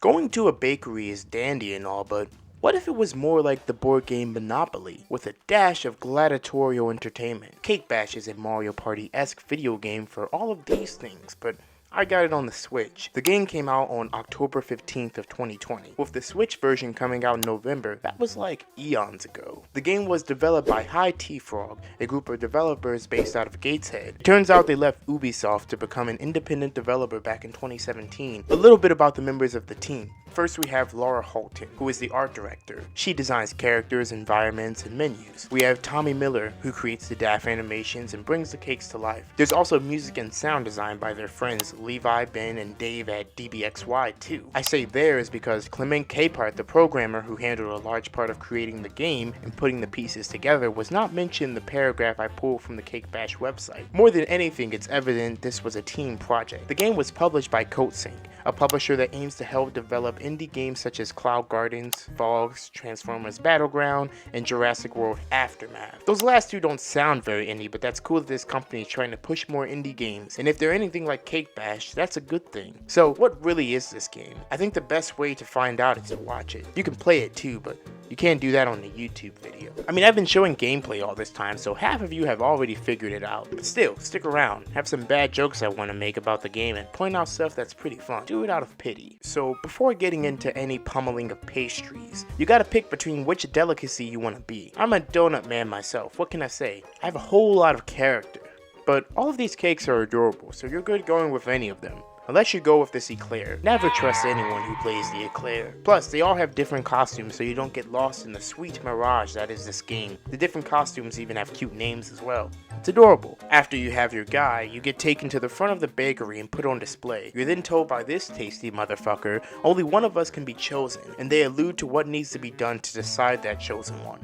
Going to a bakery is dandy and all, but what if it was more like the board game Monopoly, with a dash of gladiatorial entertainment? Cake Bash is a Mario Party-esque video game for all of these things, but I got it on the Switch. The game came out on October 15th of 2020. With the Switch version coming out in November, that was like eons ago. The game was developed by High Tea Frog, a group of developers based out of Gateshead. It turns out they left Ubisoft to become an independent developer back in 2017. A little bit about the members of the team. First we have Laura Holton, who is the art director. She designs characters, environments, and menus. We have Tommy Miller, who creates the daff animations and brings the cakes to life. There's also music and sound design by their friends Levi, Ben, and Dave at DBXY too. I say theirs because Clement Capehart, the programmer who handled a large part of creating the game and putting the pieces together, was not mentioned in the paragraph I pulled from the Cake Bash website. More than anything, it's evident this was a team project. The game was published by CodeSync, a publisher that aims to help develop indie games such as Cloud Gardens, Fogs, Transformers Battleground, and Jurassic World Aftermath. Those last two don't sound very indie, but that's cool that this company is trying to push more indie games, and if they're anything like Cake Bash, that's a good thing. So what really is this game? I think the best way to find out is to watch it. You can play it too, but you can't do that on the YouTube video. I mean, I've been showing gameplay all this time, so half of you have already figured it out. But still, stick around. I have some bad jokes I want to make about the game and point out stuff that's pretty fun. Do it out of pity. So before getting into any pummeling of pastries, you gotta pick between which delicacy you want to be. I'm a donut man myself, what can I say? I have a whole lot of character. But all of these cakes are adorable, so you're good going with any of them. Unless you go with this eclair. Never trust anyone who plays the eclair. Plus, they all have different costumes so you don't get lost in the sweet mirage that is this game. The different costumes even have cute names as well. It's adorable. After you have your guy, you get taken to the front of the bakery and put on display. You're then told by this tasty motherfucker, only one of us can be chosen, and they allude to what needs to be done to decide that chosen one.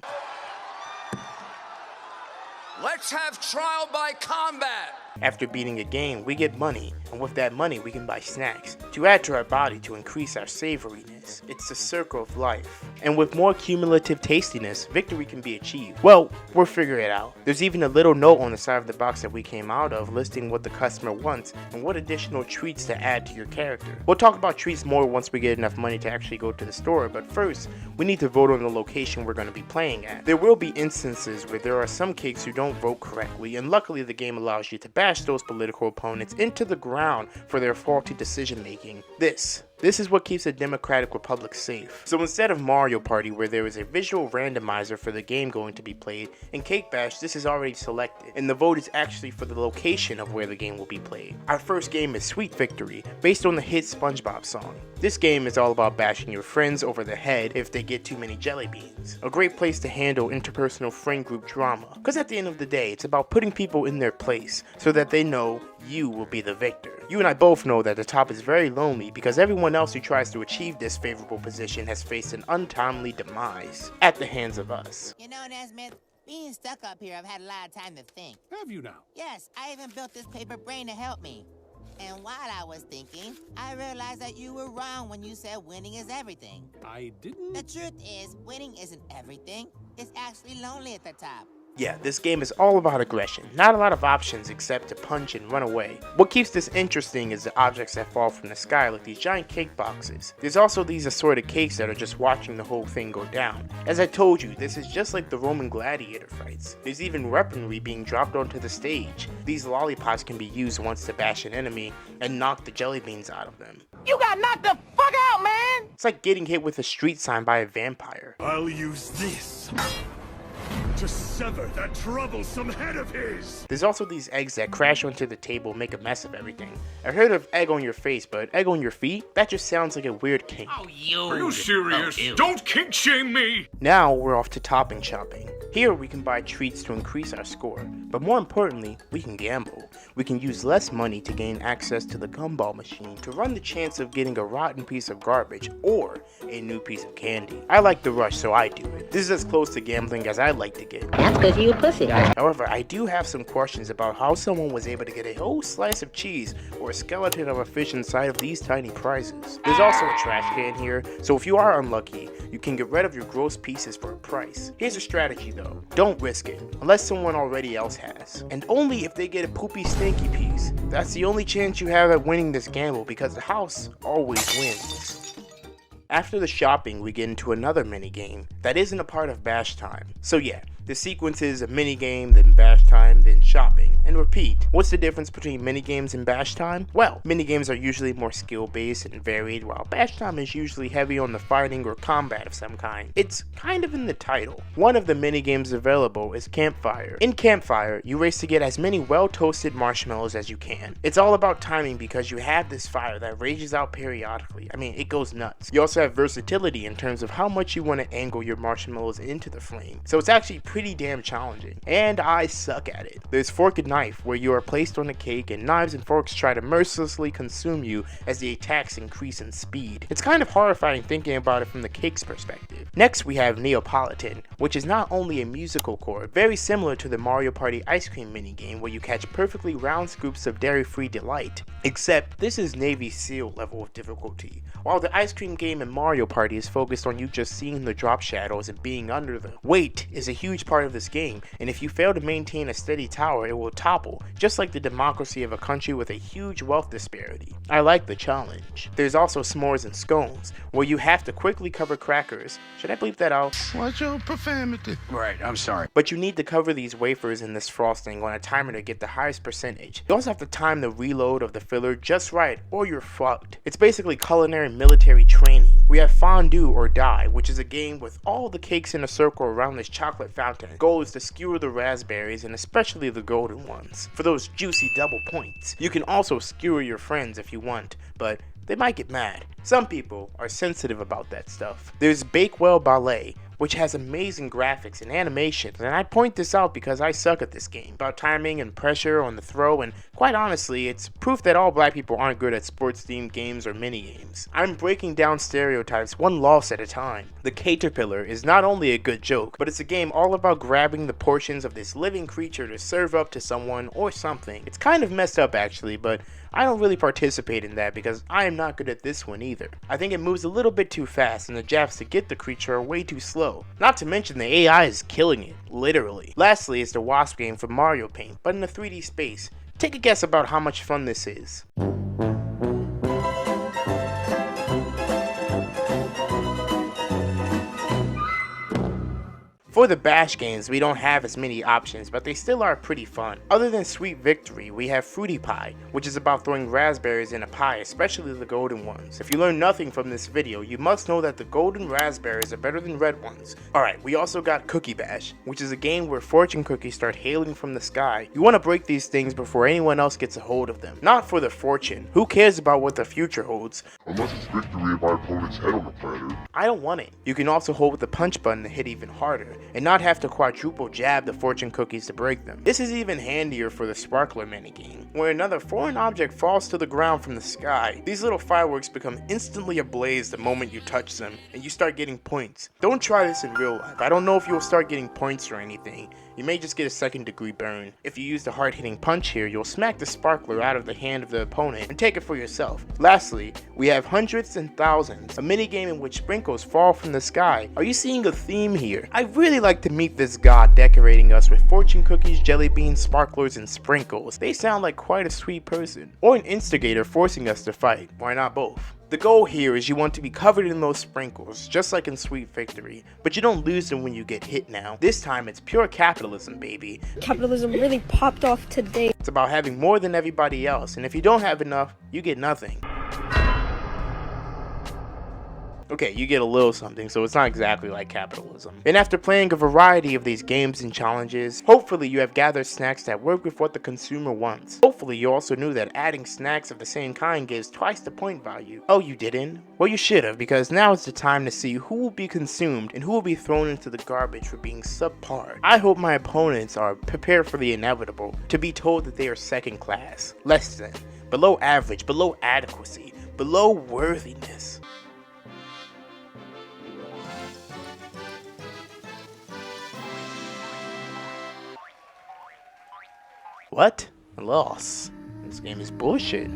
Let's have trial by combat! After beating a game, we get money, and with that money we can buy snacks to add to our body to increase our savoriness. It's the circle of life. And with more cumulative tastiness, victory can be achieved. Well, we'll figure it out. There's even a little note on the side of the box that we came out of listing what the customer wants and what additional treats to add to your character. We'll talk about treats more once we get enough money to actually go to the store, but first, we need to vote on the location we're going to be playing at. There will be instances where there are some cakes who don't vote correctly, and luckily the game allows you to bash those political opponents into the ground for their faulty decision making. This is what keeps a democratic republic safe. So instead of Mario Party, where there is a visual randomizer for the game going to be played, in Cake Bash this is already selected, and the vote is actually for the location of where the game will be played. Our first game is Sweet Victory, based on the hit SpongeBob song. This game is all about bashing your friends over the head if they get too many jelly beans. A great place to handle interpersonal friend group drama, because at the end of the day, it's about putting people in their place so that they know you will be the victor. You and I both know that the top is very lonely because everyone else who tries to achieve this favorable position has faced an untimely demise at the hands of us. You know, Nesmith, being stuck up here, I've had a lot of time to think. Have you now? Yes, I even built this paper brain to help me. And while I was thinking, I realized that you were wrong when you said winning is everything. I didn't. The truth is, winning isn't everything. It's actually lonely at the top. Yeah, this game is all about aggression. Not a lot of options except to punch and run away. What keeps this interesting is the objects that fall from the sky, like these giant cake boxes. There's also these assorted cakes that are just watching the whole thing go down. As I told you, this is just like the Roman gladiator fights. There's even weaponry being dropped onto the stage. These lollipops can be used once to bash an enemy and knock the jelly beans out of them. You got knocked the fuck out, man! It's like getting hit with a street sign by a vampire. I'll use this to sever that troublesome head of his! There's also these eggs that crash onto the table and make a mess of everything. I heard of egg on your face, but egg on your feet? That just sounds like a weird kink. Oh, you! Are you serious? Oh, Don't kink shame me! Now we're off to topping shopping. Here we can buy treats to increase our score, but more importantly, we can gamble. We can use less money to gain access to the gumball machine to run the chance of getting a rotten piece of garbage or a new piece of candy. I like the rush, so I do it. This is as close to gambling as I like to get. That's because you a pussy. However, I do have some questions about how someone was able to get a whole slice of cheese or a skeleton of a fish inside of these tiny prizes. There's also a trash can here, so if you are unlucky, you can get rid of your gross pieces for a price. Here's a strategy though. Don't risk it, unless someone already else has. And only if they get a poopy stinky piece. That's the only chance you have at winning this gamble because the house always wins. After the shopping, we get into another minigame that isn't a part of bash time. So yeah, the sequence is a minigame, then bash time, then shopping, and repeat. What's the difference between minigames and bash time? Well, minigames are usually more skill-based and varied, while bash time is usually heavy on the fighting or combat of some kind. It's kind of in the title. One of the minigames available is Campfire. In Campfire, you race to get as many well-toasted marshmallows as you can. It's all about timing because you have this fire that rages out periodically. I mean, it goes nuts. You also have versatility in terms of how much you want to angle your marshmallows into the flame. So it's actually pretty damn challenging, and I suck at it. There's Fork and Knife, where you are placed on a cake and knives and forks try to mercilessly consume you as the attacks increase in speed. It's kind of horrifying thinking about it from the cake's perspective. Next we have Neapolitan, which is not only a musical chord, very similar to the Mario Party ice cream minigame where you catch perfectly round scoops of dairy-free delight, except this is Navy SEAL level of difficulty. While the ice cream game in Mario Party is focused on you just seeing the drop shadows and being under them, weight is a huge part of this game, and if you fail to maintain a steady tower, it will topple, just like the democracy of a country with a huge wealth disparity. I like the challenge. There's also S'mores and Scones, where you have to quickly cover crackers. Should I bleep that out? Watch your profanity. Right, I'm sorry. But you need to cover these wafers in this frosting on a timer to get the highest percentage. You also have to time the reload of the filler just right, or you're fucked. It's basically culinary military training. We have Fondue or Die, which is a game with all the cakes in a circle around this chocolate fountain. The goal is to skewer the raspberries, and especially the golden ones, for those juicy double points. You can also skewer your friends if you want, but they might get mad. Some people are sensitive about that stuff. There's Bakewell Ballet, which has amazing graphics and animations, and I point this out because I suck at this game, about timing and pressure on the throw, and quite honestly, it's proof that all black people aren't good at sports-themed games or mini-games. I'm breaking down stereotypes one loss at a time. The Caterpillar is not only a good joke, but it's a game all about grabbing the portions of this living creature to serve up to someone or something. It's kind of messed up actually, but I don't really participate in that because I am not good at this one either. I think it moves a little bit too fast and the jabs to get the creature are way too slow. Not to mention the AI is killing it, literally. Lastly is the Wasp game from Mario Paint, but in a 3D space. Take a guess about how much fun this is. For the bash games, we don't have as many options, but they still are pretty fun. Other than Sweet Victory, we have Fruity Pie, which is about throwing raspberries in a pie, especially the golden ones. If you learn nothing from this video, you must know that the golden raspberries are better than red ones. Alright, we also got Cookie Bash, which is a game where fortune cookies start hailing from the sky. You want to break these things before anyone else gets a hold of them. Not for the fortune. Who cares about what the future holds? Unless it's victory of my opponent's head on the platter. I don't want it. You can also hold the punch button to hit even harder, and not have to quadruple jab the fortune cookies to break them. This is even handier for the sparkler minigame, where another foreign object falls to the ground from the sky. These little fireworks become instantly ablaze the moment you touch them, and you start getting points. Don't try this in real life. I don't know if you'll start getting points or anything. You may just get a second-degree burn. If you use the hard-hitting punch here, you'll smack the sparkler out of the hand of the opponent and take it for yourself. Lastly, we have Hundreds and Thousands, a minigame in which sprinkles fall from the sky. Are you seeing a theme here? I really like to meet this god decorating us with fortune cookies, jelly beans, sparklers, and sprinkles. They sound like quite a sweet person. Or an instigator forcing us to fight. Why not both? The goal here is you want to be covered in those sprinkles, just like in Sweet Victory, but you don't lose them when you get hit now. This time it's pure capitalism, baby. Capitalism really popped off today. It's about having more than everybody else, and if you don't have enough, you get nothing. Okay, you get a little something, so it's not exactly like capitalism. And after playing a variety of these games and challenges, hopefully you have gathered snacks that work with what the consumer wants. Hopefully you also knew that adding snacks of the same kind gives twice the point value. Oh, you didn't? Well, you should have, because now is the time to see who will be consumed and who will be thrown into the garbage for being subpar. I hope my opponents are prepared for the inevitable, to be told that they are second class, less than, below average, below adequacy, below worthiness. What? A loss. This game is bullshit.